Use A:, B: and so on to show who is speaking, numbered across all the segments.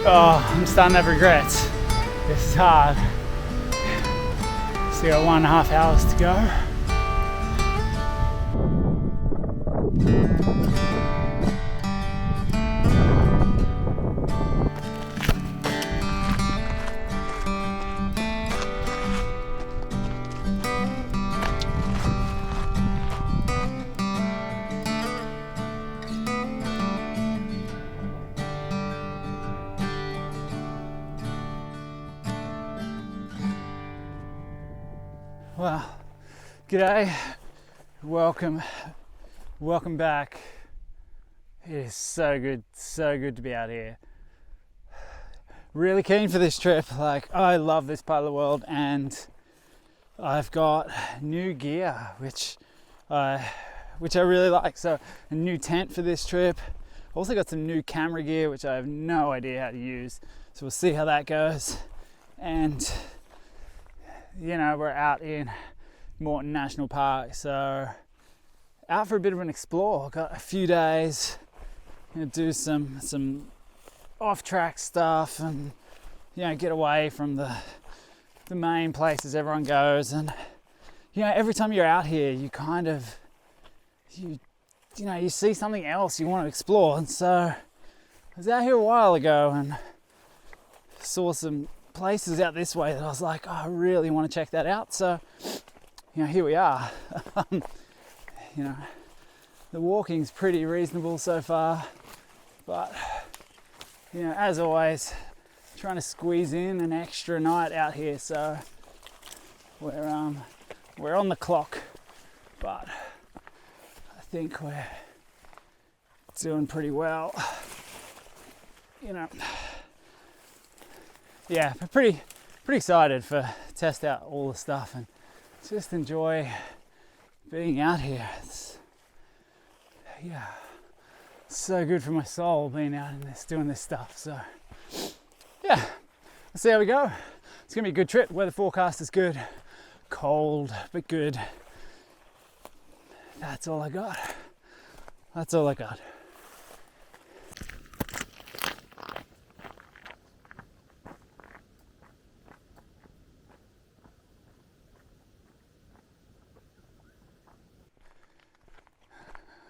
A: Oh, I'm starting to have regrets. This is hard. Still got 1.5 hours to go. Well, g'day, welcome back. It is so good to be out here. Really keen for this trip. Like, I love this part of the world, and I've got new gear which I really like. So a new tent for this trip. Also got some new camera gear which I have no idea how to use, so we'll see how that goes. And you know, we're out in Morton National Park, so out for a bit of an explore. Got a few days, gonna do some off-track stuff, and you know, get away from the main places everyone goes. And you know, every time you're out here, you kind of you see something else you want to explore. And so I was out here a while ago and saw some places out this way that I was like, oh, I really want to check that out. So, you know, here we are. You know, the walking's pretty reasonable so far, but you know, as always, trying to squeeze in an extra night out here. So we're on the clock, but I think we're doing pretty well. You know. Yeah, I'm pretty excited to test out all the stuff and just enjoy being out here. It's so good for my soul being out in this, doing this stuff. So yeah, let's see how we go. It's gonna be a good trip. Weather forecast is good, cold but good. That's all I got.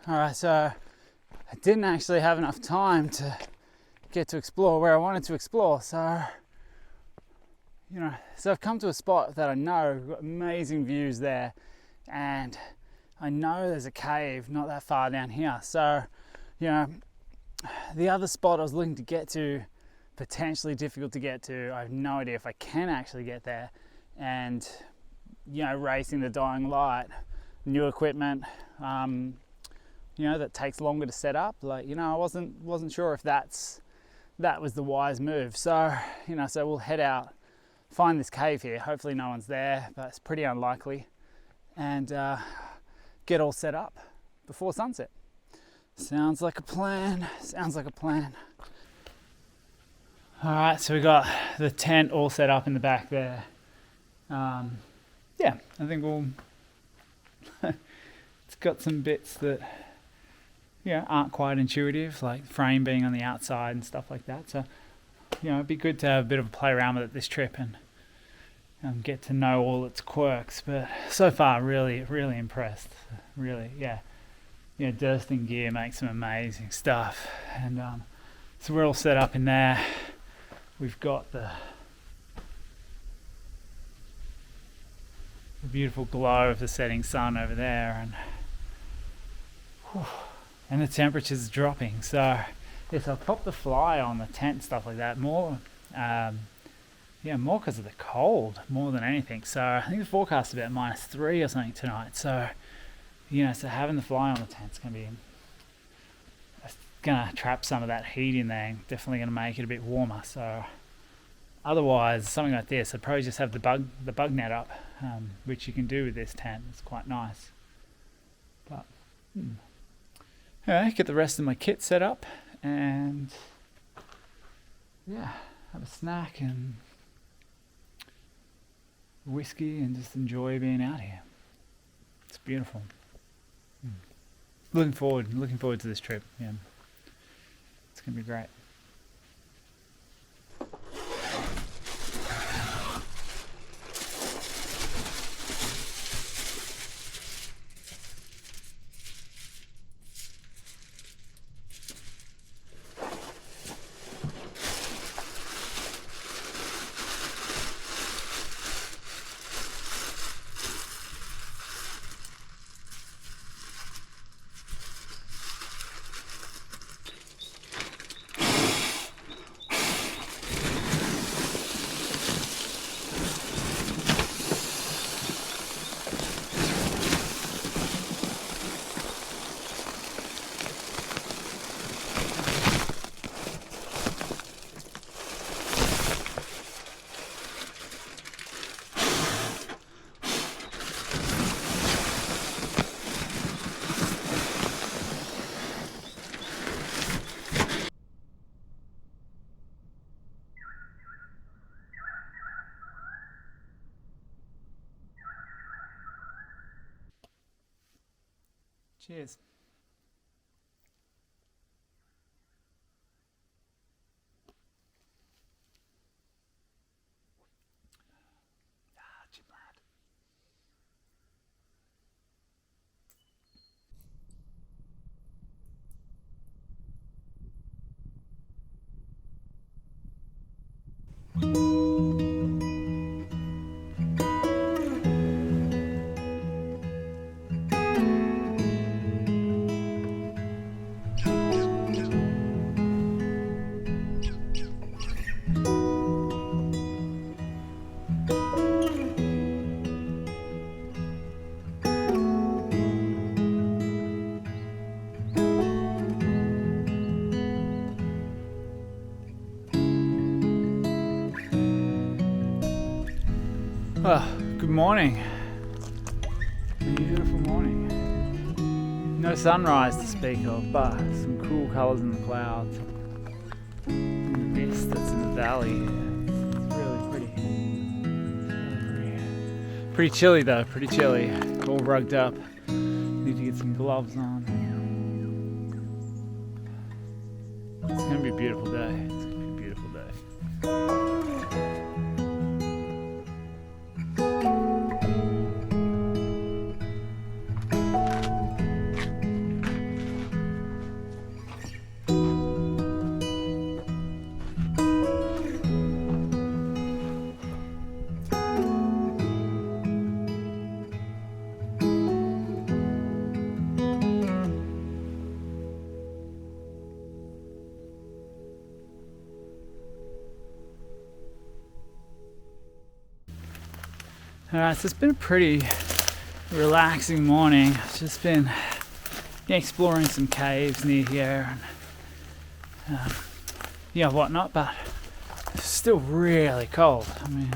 A: Alright, so I didn't actually have enough time to get to explore where I wanted to explore. So, you know, I've come to a spot that I know got amazing views there, and I know there's a cave not that far down here. So, you know, the other spot I was looking to get to, potentially difficult to get to. I have no idea if I can actually get there. And, you know, racing the dying light, new equipment, you know, that takes longer to set up. Like, you know, I wasn't sure if that was the wise move. So, you know, so we'll head out, find this cave here. Hopefully no one's there, but it's pretty unlikely. And get all set up before sunset. Sounds like a plan. All right, so we got the tent all set up in the back there. Yeah, I think we'll... It's got some bits that, you know, aren't quite intuitive, like frame being on the outside and stuff like that. So, you know, it'd be good to have a bit of a play around with it this trip and get to know all its quirks. But so far, really impressed. Really, yeah. You know, Durston Gear makes some amazing stuff. And so we're all set up in there. We've got the beautiful glow of the setting sun over there, and the temperature's dropping. So yes, I'll pop the fly on the tent and stuff like that more because of the cold more than anything. So I think the forecast is about -3 or something tonight. So, you know, so having the fly on the tent's gonna trap some of that heat in there, and definitely gonna make it a bit warmer. So otherwise, something like this, I'd probably just have the bug net up, which you can do with this tent. It's quite nice. But anyway, get the rest of my kit set up, and yeah, have a snack and whiskey, and just enjoy being out here. It's beautiful. Looking forward to this trip. Yeah, it's gonna be great. Cheers. Well, good morning. Beautiful morning. No sunrise to speak of, but some cool colours in the clouds. And the mist that's in the valley. It's really pretty. Pretty chilly though, pretty chilly. All rugged up. Need to get some gloves on. It's gonna be a beautiful day. It's gonna be a beautiful day. Alright, so it's been a pretty relaxing morning. I've just been exploring some caves near here and whatnot, but it's still really cold. I mean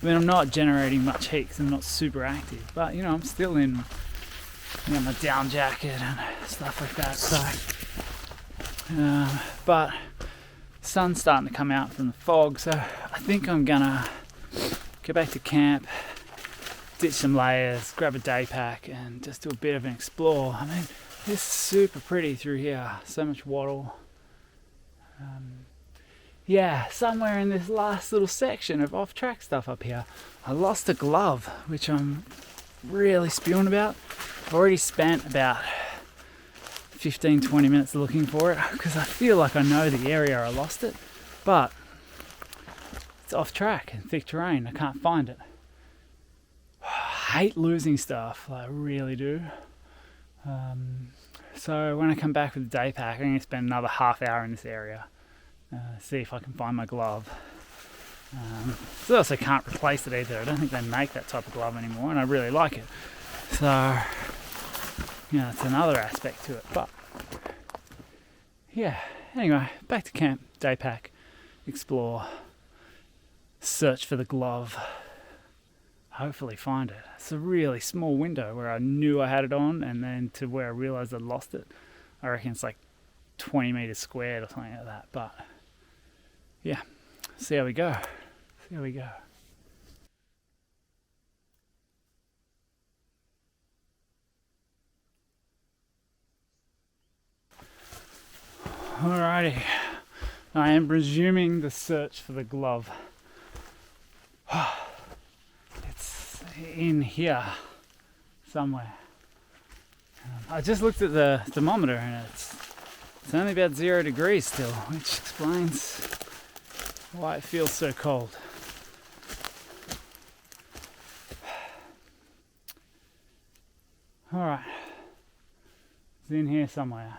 A: I'm not generating much heat because I'm not super active, but I'm still in my down jacket and stuff like that. So, but sun's starting to come out from the fog, so I think I'm gonna go back to camp, ditch some layers, grab a day pack and just do a bit of an explore. I mean, it's super pretty through here, so much wattle. Somewhere in this last little section of off-track stuff up here, I lost a glove, which I'm really spewing about. I've already spent about 15-20 minutes looking for it because I feel like I know the area I lost it, but it's off track and thick terrain. I can't find it. I hate losing stuff, I really do. So when I come back with the day pack, I'm going to spend another half hour in this area, see if I can find my glove. So I also can't replace it either. I don't think they make that type of glove anymore, and I really like it. So it's another aspect to it. But anyway, back to camp, day pack, explore, search for the glove, hopefully find it. It's a really small window where I knew I had it on and then to where I realised I'd lost it. I reckon it's like 20 metres squared or something like that, but see how we go. Alrighty, I am resuming the search for the glove. It's in here somewhere. I just looked at the thermometer and it's only about 0 degrees still, which explains why it feels so cold. Alright, it's in here somewhere.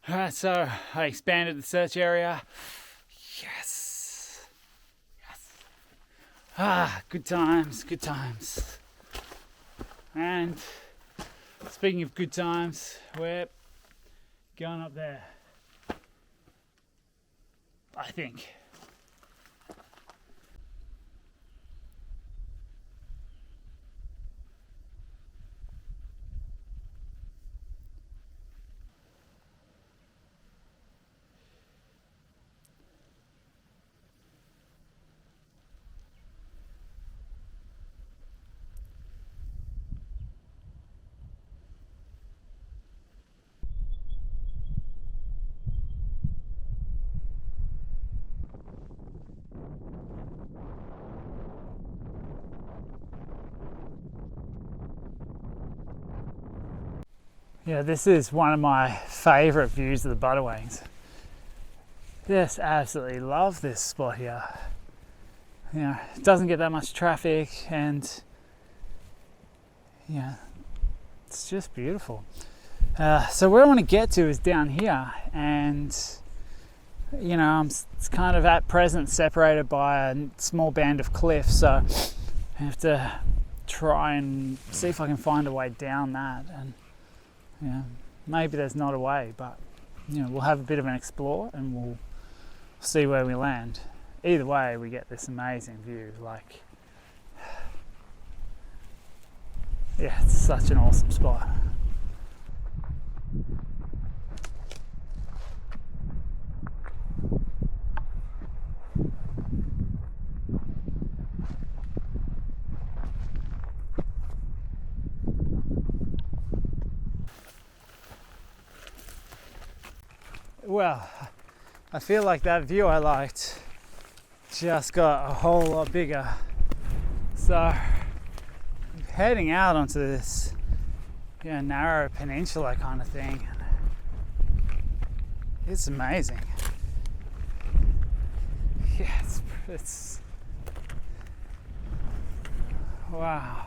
A: Alright, so I expanded the search area. Yes. Good times. And speaking of good times, we're going up there, I think. Yeah, this is one of my favourite views of the Budawangs. Just absolutely love this spot here. You know, it doesn't get that much traffic, and yeah, it's just beautiful. So where I want to get to is down here, and you know, it's kind of at present separated by a small band of cliffs, so I have to try and see if I can find a way down that. And you know, maybe there's not a way, but you know, we'll have a bit of an explore and we'll see where we land. Either way, we get this amazing view. Like, yeah, it's such an awesome spot. Well, I feel like that view I liked just got a whole lot bigger. So heading out onto this, you know, narrow peninsula kind of thing. It's amazing. Yeah, it's wow.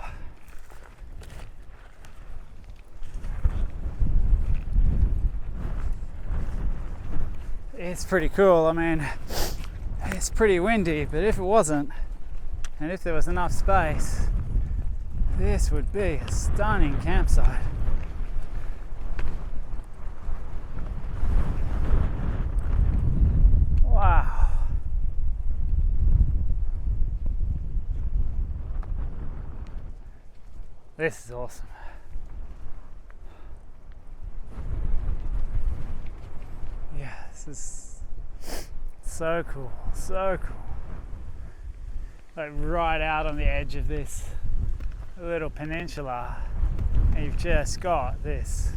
A: It's pretty cool. I mean, it's pretty windy, but if it wasn't, and if there was enough space, this would be a stunning campsite. Wow. This is awesome. Yeah, this is so cool, so cool. Like right out on the edge of this little peninsula, and you've just got this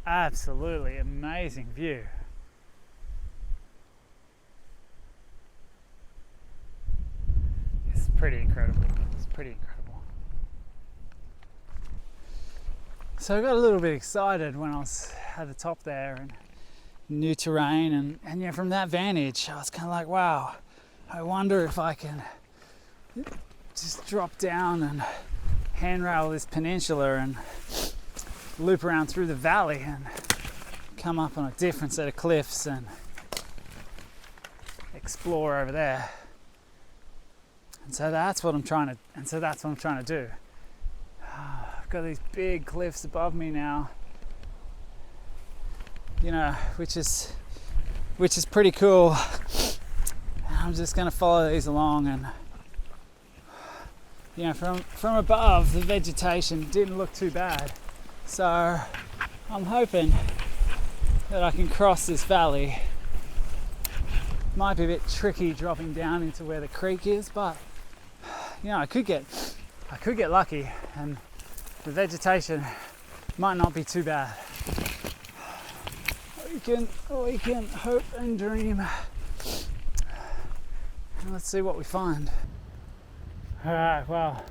A: absolutely amazing view. It's pretty incredible. It's pretty incredible. So I got a little bit excited when I was at the top there, and new terrain, and yeah, from that vantage I was kind of like, wow, I wonder if I can just drop down and handrail this peninsula and loop around through the valley and come up on a different set of cliffs and explore over there. And so that's what I'm trying to do. I've got these big cliffs above me now, you know, which is pretty cool. And I'm just going to follow these along, and you know, from above, the vegetation didn't look too bad. So I'm hoping that I can cross this valley. Might be a bit tricky dropping down into where the creek is, but you know, I could get lucky, and the vegetation might not be too bad. We can hope and dream. And let's see what we find. Alright, well,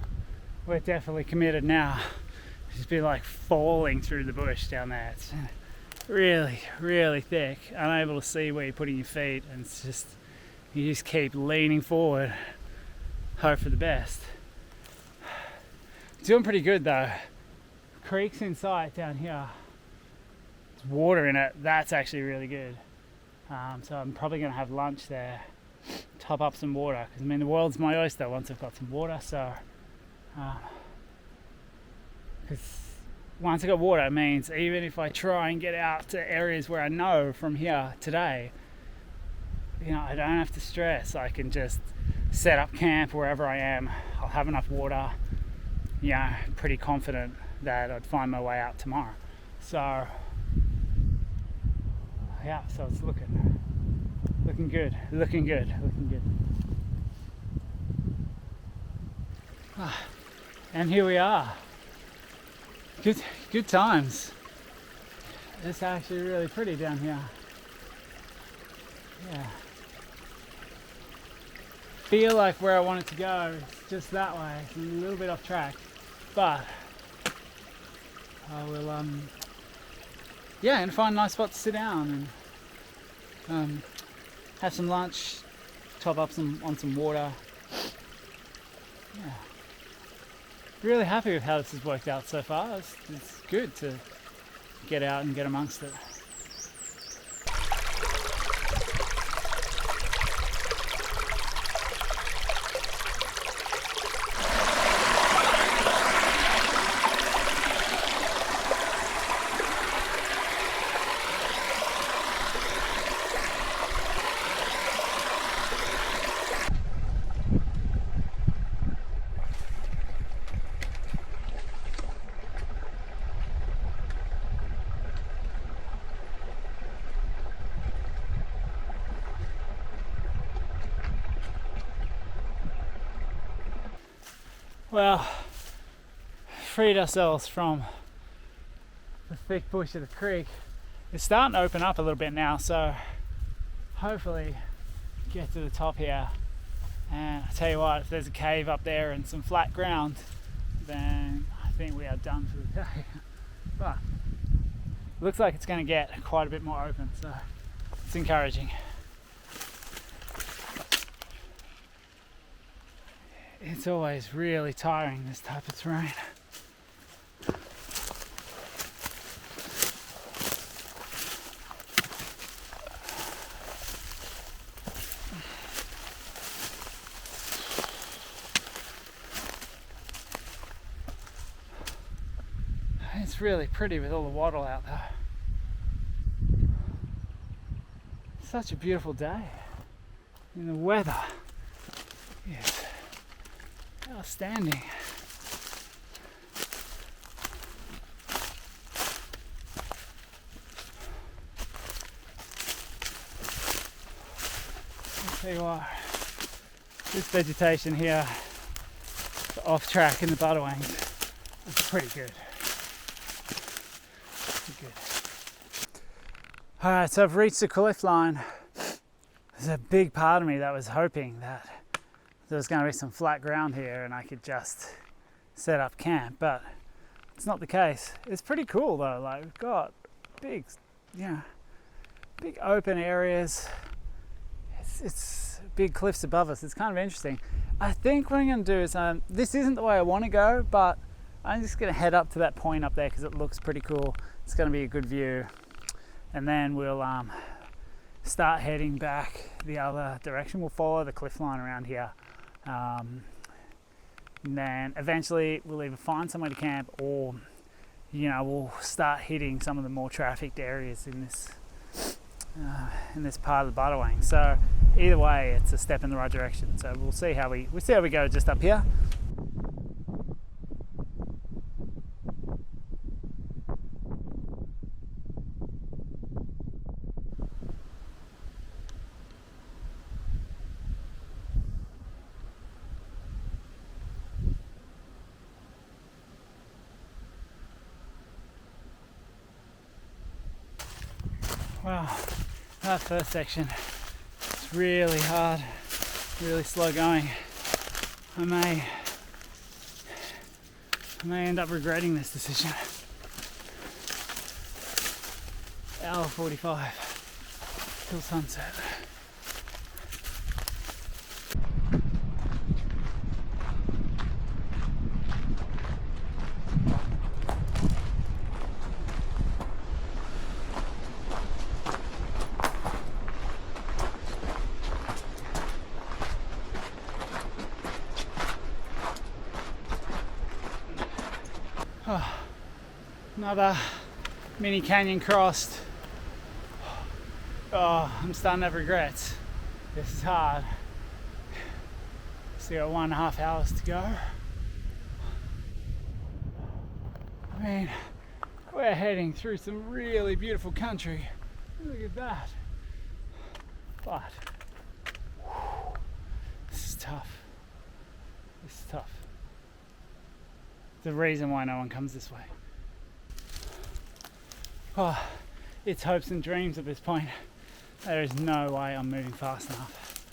A: we're definitely committed now. Just be like falling through the bush down there. It's really, really thick. Unable to see where you're putting your feet, and it's just, you just keep leaning forward, hope for the best. Doing pretty good though. Creek's in sight down here. There's water in it. That's actually really good. So I'm probably going to have lunch there, top up some water, because I mean, the world's my oyster once I've got some water. So because once I got water, it means even if I try and get out to areas where I know from here today, you know, I don't have to stress. I can just set up camp wherever I am. I'll have enough water. Yeah, pretty confident that I'd find my way out tomorrow. So yeah, so it's looking good. And here we are. Good times. It's actually really pretty down here. Yeah. Feel like where I want it to go is just that way. It's a little bit off track, but I will and find a nice spot to sit down and have some lunch, top up on some water. Yeah, really happy with how this has worked out so far. It's good to get out and get amongst it. Well, freed ourselves from the thick bush of the creek. It's starting to open up a little bit now, so hopefully get to the top here. And I tell you what, if there's a cave up there and some flat ground, then I think we are done for the day. But it looks like it's going to get quite a bit more open, so it's encouraging. It's always really tiring, this type of terrain. It's really pretty with all the wattle out there. Such a beautiful day. And the weather is outstanding. I'll tell you what, this vegetation here, off track in the Budawangs, is pretty good. Alright, so I've reached the cliff line. There's a big part of me that was hoping that there was going to be some flat ground here and I could just set up camp, but it's not the case. It's pretty cool though, like we've got big open areas. It's big cliffs above us. It's kind of interesting. I think what I'm going to do is, this isn't the way I want to go, but I'm just going to head up to that point up there because it looks pretty cool. It's going to be a good view. And then we'll start heading back the other direction. We'll follow the cliff line around here. And then eventually we'll either find somewhere to camp or, we'll start hitting some of the more trafficked areas in this part of the Budawangs. So either way, it's a step in the right direction. So we'll see how we go just up here. Wow, that first section is really hard, really slow going. I may end up regretting this decision. Hour 45 till sunset. Another mini canyon crossed. Oh, I'm starting to have regrets. This is hard. Still got 1.5 hours to go. I mean, we're heading through some really beautiful country. Look at that. But this is tough. This is tough. The reason why no one comes this way. Oh, it's hopes and dreams at this point. There is no way I'm moving fast enough.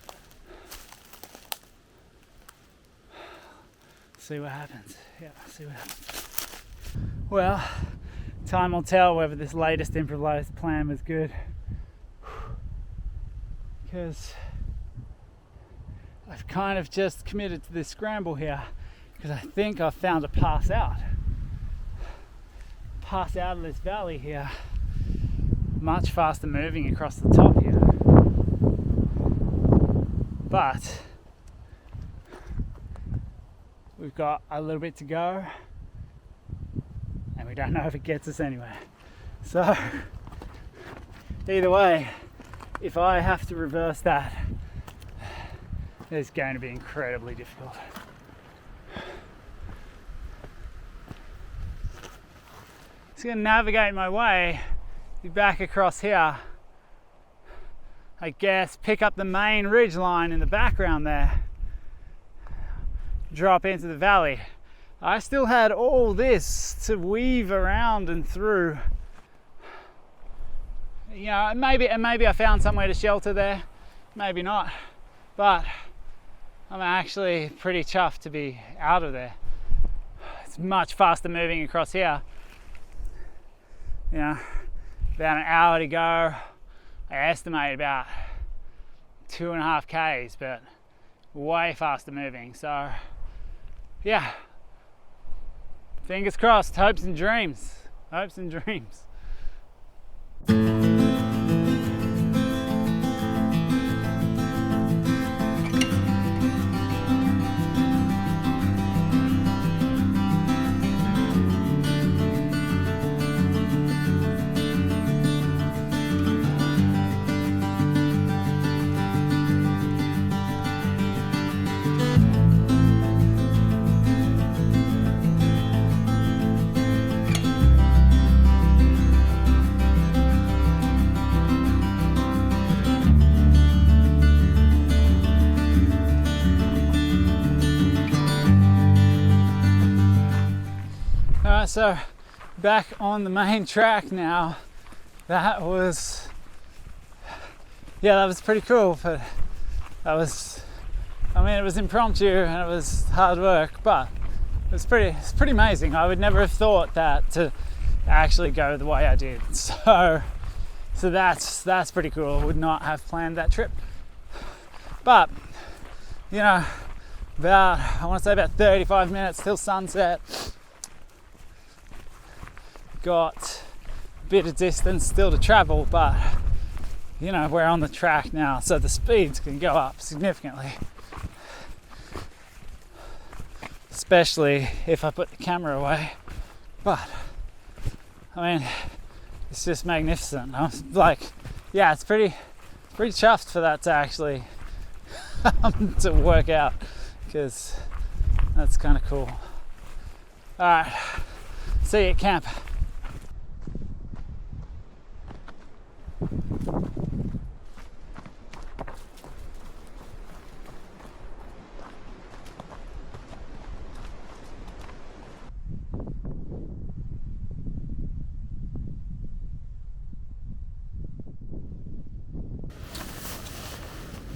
A: See what happens. Yeah, see what happens. Well, time will tell whether this latest improvised plan was good, because I've kind of just committed to this scramble here because I think I've found a pass out of this valley here, much faster moving across the top here. But we've got a little bit to go and we don't know if it gets us anywhere. So either way, if I have to reverse that, it's going to be incredibly difficult. Just going to navigate my way back across here. I guess pick up the main ridge line in the background there, drop into the valley. I still had all this to weave around and through. You know, maybe I found somewhere to shelter there, maybe not, but I'm actually pretty chuffed to be out of there. It's much faster moving across here. You know, about an hour to go. I estimate about 2.5 k's, but way faster moving. So yeah, fingers crossed, hopes and dreams. So back on the main track now. That was pretty cool, but it was impromptu and it was hard work, but it's pretty amazing. I would never have thought that to actually go the way I did. So that's pretty cool. Would not have planned that trip. But you know, I want to say about 35 minutes till sunset. Got a bit of distance still to travel, but you know, we're on the track now, so the speeds can go up significantly, especially if I put the camera away. But I mean, it's just magnificent. I'm like, yeah, it's pretty chuffed for that to actually to work out, because that's kind of cool. All right, see you at camp.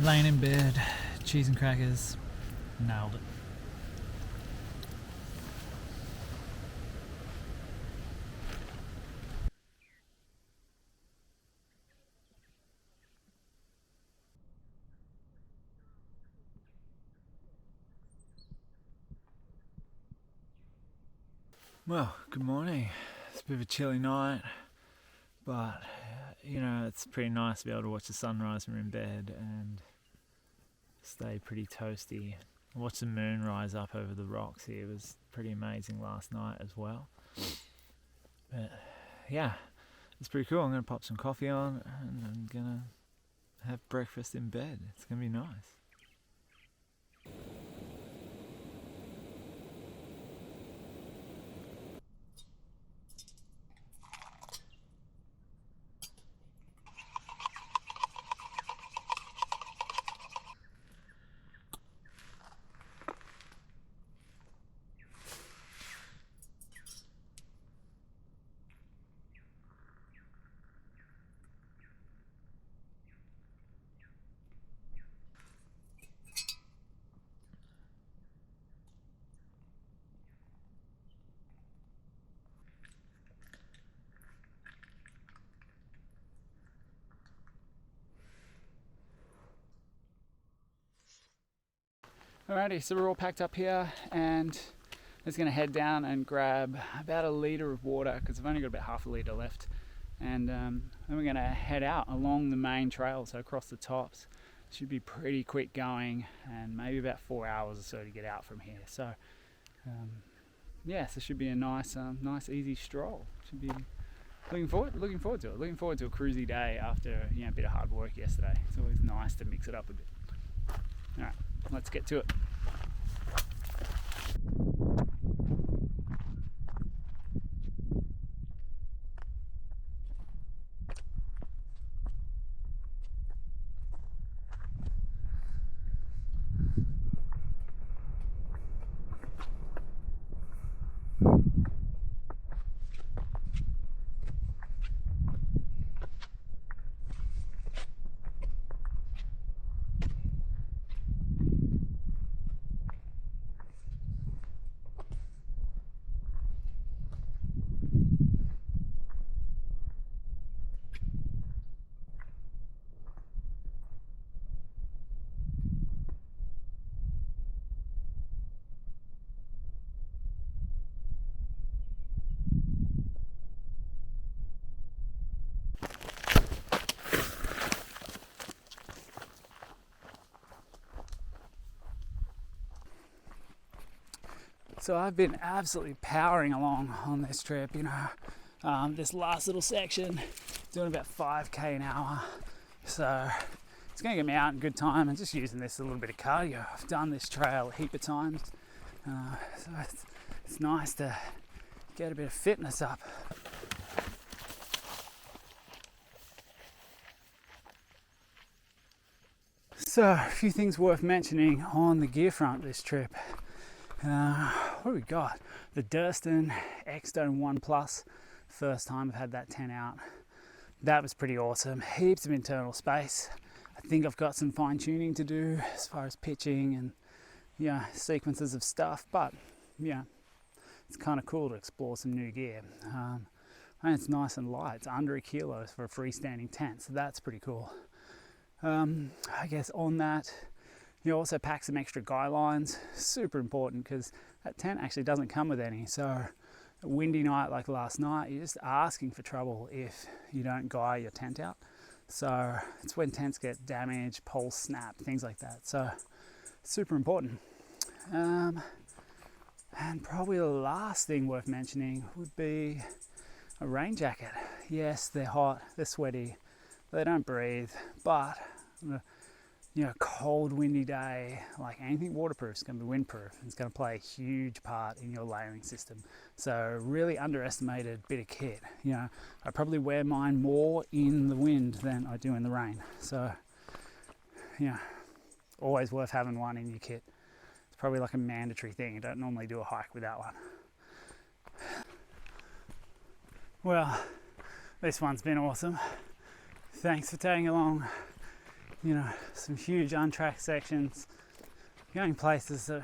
A: Laying in bed, cheese and crackers, nailed it. Well, good morning. It's a bit of a chilly night, but you know, it's pretty nice to be able to watch the sunrise when we're in bed and stay pretty toasty. Watch the moon rise up over the rocks here. It was pretty amazing last night as well. But yeah, it's pretty cool. I'm going to pop some coffee on and I'm going to have breakfast in bed. It's going to be nice. Alrighty, so we're all packed up here and just going to head down and grab about 1 litre of water because I've only got about half a litre left, and then we're going to head out along the main trail, so across the tops. Should be pretty quick going, and maybe about 4 hours or so to get out from here. So yeah, so it should be a nice easy stroll. Should be looking forward to it. Looking forward to a cruisy day after a bit of hard work yesterday. It's always nice to mix it up a bit. All right, let's get to it. So I've been absolutely powering along on this trip, this last little section, doing about 5k an hour. So it's going to get me out in good time, and just using this a little bit of cardio. I've done this trail a heap of times, so it's nice to get a bit of fitness up. So a few things worth mentioning on the gear front this trip. What do we got? The Durston X-Stone 1 Plus. First time I've had that 10 out. That was pretty awesome. Heaps of internal space. I think I've got some fine tuning to do as far as pitching and sequences of stuff, but it's kind of cool to explore some new gear. And it's nice and light. It's under 1 kilo for a freestanding tent, so that's pretty cool. I guess on that, you also pack some extra guy lines. Super important because that tent actually doesn't come with any. So a windy night like last night, you're just asking for trouble if you don't guy your tent out. So it's when tents get damaged, poles snap, things like that. So super important. And probably the last thing worth mentioning would be a rain jacket. Yes, they're hot, they're sweaty, they don't breathe, but cold, windy day, like anything waterproof is going to be windproof. It's going to play a huge part in your layering system. So really underestimated bit of kit. I probably wear mine more in the wind than I do in the rain. So always worth having one in your kit. It's probably like a mandatory thing. You don't normally do a hike without one. Well, this one's been awesome. Thanks for tagging along. Some huge untracked sections, going places that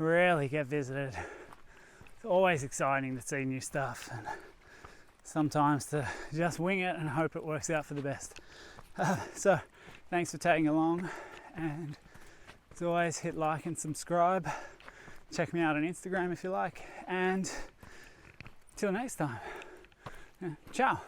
A: rarely get visited. It's always exciting to see new stuff, and sometimes to just wing it and hope it works out for the best. So thanks for tagging along, and as always, hit like and subscribe. Check me out on Instagram if you like, and till next time, ciao.